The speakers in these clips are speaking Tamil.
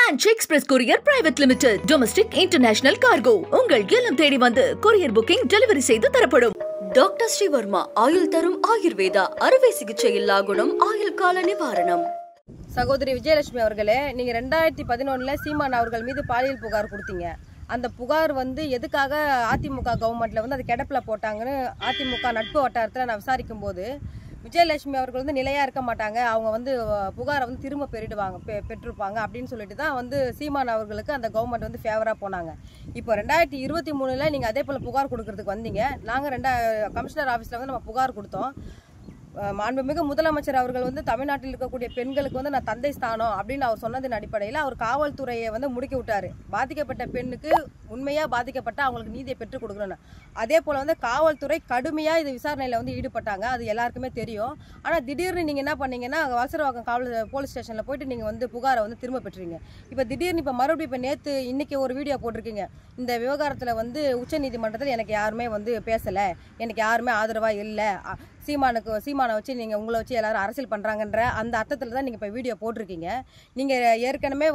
French Express Courier Private Limited. Domestic International Cargo. உங்கள் இல்லம் தேடி வந்து courier booking delivery செய்து தரப்படும். டாக்டர் ஸ்ரீவர்மா ஆயுள் தரும் ஆயுர்வேதா அறுவை சிகிச்சை இல்லா குணம் ஆயுள் கால நிவாரணம். சகோதரி விஜயலட்சுமி அவர்களே, நீங்க 2011 சீமான் அவர்கள் மீது பாலியல் புகார் கொடுத்தீங்க. அந்த புகார் எதுக்காக அதிமுக கவர்மெண்ட்ல அது கிடப்பில் போட்டாங்கன்னு அதிமுக நட்பு வட்டாரத்தில் நான் விசாரிக்கும் போது விஜயலட்சுமி அவர்கள் நிலையா இருக்க மாட்டாங்க, அவங்க புகாரை திரும்ப பெற்றிருப்பாங்க அப்படின்னு சொல்லிட்டு தான் சீமான் அவர்களுக்கு அந்த கவர்மெண்ட் ஃபேவரா போனாங்க. இப்போ 2023 நீங்க அதே போல புகார் கொடுக்கறதுக்கு வந்தீங்க. நாங்க கமிஷனர் ஆபீஸ்ல நம்ம புகார் கொடுத்தோம். மாண்புமிகு முதலமைச்சர் அவர்கள் தமிழ்நாட்டில் இருக்கக்கூடிய பெண்களுக்கு நான் தந்தை ஸ்தானம் அப்படின்னு அவர் சொன்னதின் அடிப்படையில் அவர் காவல்துறையை முடுக்கி விட்டாரு. பாதிக்கப்பட்ட பெண்ணுக்கு உண்மையா பாதிக்கப்பட்ட அவங்களுக்கு நீதியை பெற்றுக் கொடுக்கணும். அதே போல காவல்துறை கடுமையா இது விசாரணையில ஈடுபட்டாங்க, அது எல்லாருக்குமே தெரியும். ஆனா திடீர்னு நீங்க என்ன பண்ணீங்கன்னா வலசரவாக்கம் போலீஸ் ஸ்டேஷன்ல போயிட்டு நீங்க புகாரை திரும்ப பெற்றீங்க. இப்ப திடீர்னு இப்ப மறுபடியும் இப்ப நேத்து இன்னைக்கு ஒரு வீடியோ போட்டிருக்கீங்க. இந்த விவகாரத்துல உச்ச நீதிமன்றத்தில் எனக்கு யாருமே பேசல, எனக்கு யாருமே ஆதரவா இல்லை, சீமானை வச்சு நீங்கள் உங்களை வச்சு எல்லாரும் அரசியல் பண்ணுறாங்கன்ற அந்த அர்த்தத்தில் தான் நீங்கள் இப்போ வீடியோ போட்டிருக்கீங்க. நீங்கள் ஏற்கனவே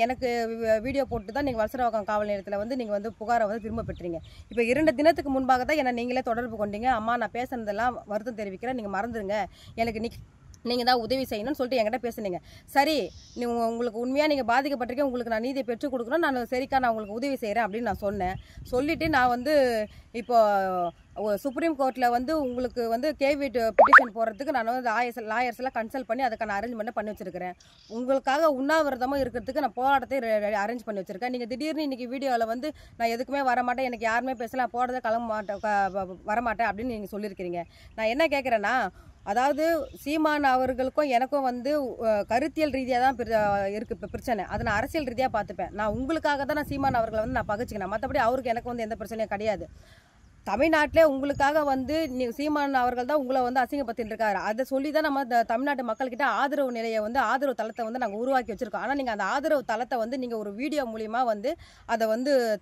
எனக்கு வீடியோ போட்டு தான் நீங்கள் வலசரவாக்கம் காவல் நிலையத்தில் நீங்கள் புகாரை திரும்ப பெற்றீங்க. இப்போ 2 தினத்துக்கு முன்பாக தான் என்னை நீங்களே தொடர்பு கொண்டீங்க. அம்மா, நான் பேசுனதெல்லாம் வருத்தம் தெரிவிக்கிறேன், நீங்கள் மறந்துடுங்க, எனக்கு நீங்கள் தான் உதவி செய்யணும்னு சொல்லிட்டு என்கிட்ட பேசுனீங்க. சரி, உங்களுக்கு உண்மையாக நீங்கள் பாதிக்கப்பட்டிருக்கேன், உங்களுக்கு நான் நீதியை பெற்றுக் கொடுக்கணும், நான் சரிக்கா நான் உங்களுக்கு உதவி செய்கிறேன் அப்படின்னு நான் சொன்னேன். சொல்லிவிட்டு நான் இப்போ சுப்ரீம் கோர்ட்டில் உங்களுக்கு கேவிட் பிட்டிஷன் போடுறதுக்கு நான் லாயர்ஸ் எல்லாம் கன்சல்ட் பண்ணி அதுக்கான அரேஞ்ச்மெண்ட்டை பண்ணி வச்சிருக்கிறேன். உங்களுக்காக உண்ணாவிரதமாக இருக்கிறதுக்கு நான் போராட்டத்தை அரேஞ்ச் பண்ணி வச்சிருக்கேன். நீங்கள் திடீர்னு இன்னைக்கு வீடியோவில் நான் எதுக்குமே வரமாட்டேன், எனக்கு யாருமே பேசல, போடுறத வரமாட்டேன் அப்படின்னு நீங்கள் சொல்லியிருக்கிறீங்க. நான் என்ன கேட்குறேன்னா, அதாவது சீமான் அவர்களுக்கும் எனக்கும் கருத்தியல் ரீதியாக தான் இருக்கு இப்போ பிரச்சனை. அதை நான் அரசியல் ரீதியாக பார்த்துப்பேன். நான் உங்களுக்காக தான் நான் சீமான் அவர்களை நான் பகச்சிக்கிறேன், மற்றபடி அவருக்கு எனக்கு எந்த பிரச்சனையும் கிடையாது. தமிழ்நாட்டிலே உங்களுக்காக சீமான் அவர்கள் தான் உங்களை அசிங்கப்படுத்திட்டு இருக்காரு. அதை சொல்லி தான் நம்ம தமிழ்நாட்டு மக்கள்கிட்ட ஆதரவு நிலையை ஆதரவு தளத்தை நாங்கள் உருவாக்கி வச்சிருக்கோம். ஆனால் நீங்கள் அந்த ஆதரவு தளத்தை நீங்கள் ஒரு வீடியோ மூலியமா அதை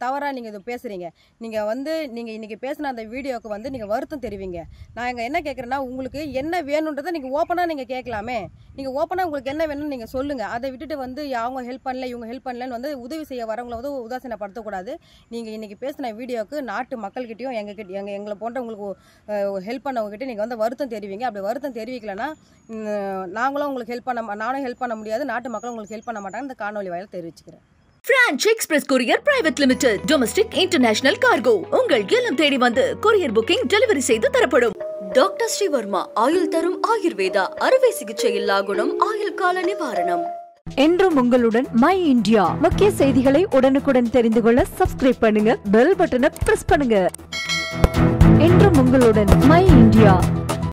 தவறாக நீங்கள் இது பேசுறீங்க. நீங்கள் இன்னைக்கு பேசின அந்த வீடியோவுக்கு நீங்கள் வருத்தம் தெரிவிங்க. நான் என்ன கேட்குறேன்னா, உங்களுக்கு என்ன வேணுன்றதை நீங்கள் ஓப்பனாக நீங்கள் கேட்கலாமே. நீங்கள் ஓப்பனாக உங்களுக்கு என்ன வேணும்னு நீங்கள் சொல்லுங்கள். அதை விட்டுட்டு அவங்க ஹெல்ப் பண்ணல, இவங்க ஹெல்ப் பண்ணலன்னு உதவி செய்ய வரவங்களை உதாசீனப்படுத்தக்கூடாது. நீங்கள் இன்னைக்கு பேசின வீடியோவுக்கு நாட்டு மக்கள்கிட்டையும் எங்களை போன்ற உங்களுக்கு ஹெல்ப் பண்ணவங்ககிட்ட நீங்கள் வருத்தம் தெரிவிங்க. அப்படி வருத்தம் தெரிவிக்கலன்னா நாங்களும் உங்களுக்கு நானும் ஹெல்ப் பண்ண முடியாது, நாட்டு மக்களும் உங்களுக்கு ஹெல்ப் பண்ண மாட்டாங்க. இந்த காணொலி வாயில தெரிவிச்சுக்கிறேன். French Express Courier Private Limited. Domestic International Cargo. உங்கள் இல்லம் தேடி வந்து courier booking delivery செய்து தரப்படும். டாக்டர் ஸ்ரீவர்மா ஆயுள் தரும் ஆயுர்வேதா அறுவை சிகிச்சை இல்லா குணம் ஆயுள் கால நிவாரணம். என்றும் உங்களுடன் மை இந்தியா. முக்கிய செய்திகளை உடனுக்குடன் தெரிந்து கொள்ள சப்ஸ்கிரைப் பண்ணுங்க, பெல் பட்டனை பிரஸ் பண்ணுங்க. என்றும் உங்களுடன் மை இந்தியா.